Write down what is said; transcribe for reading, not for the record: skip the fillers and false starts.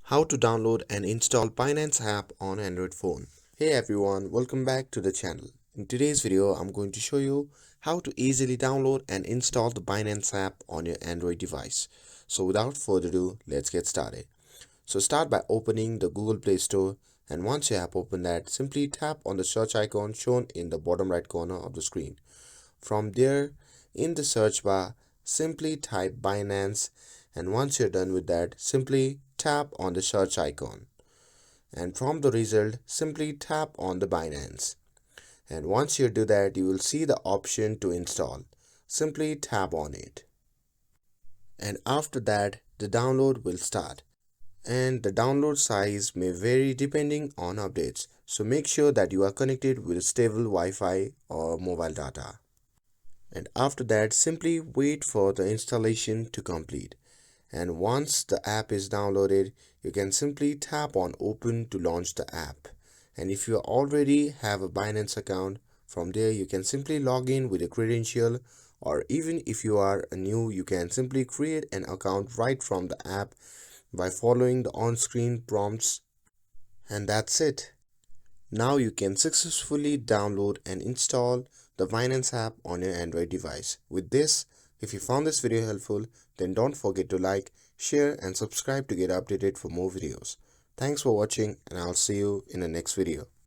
How to download and install Binance app on Android phone. Hey everyone, welcome back to the channel. In today's video, I'm going to show you how to easily download and install the Binance app on your Android device. So without further ado, let's get started. So start by opening the Google Play Store, and once you have opened that, simply tap on the search icon shown in the bottom right corner of the screen. From there, in the search bar, simply type Binance, and once you're done with that, simply tap on the search icon. And from the result, simply tap on the Binance. And once you do that, you will see the option to install. Simply tap on it. And after that, the download will start. And the download size may vary depending on updates. So make sure that you are connected with stable Wi-Fi or mobile data. And after that, simply wait for the installation to complete. And once the app is downloaded, you can simply tap on open to launch the app. And if you already have a Binance account, from there you can simply log in with a credential, or even if you are new, you can simply create an account right from the app by following the on-screen prompts, and that's it. Now you can successfully download and install the Binance app on your Android device. With this, if you found this video helpful, then don't forget to like, share and subscribe to get updated for more videos. Thanks for watching, and I'll see you in the next video.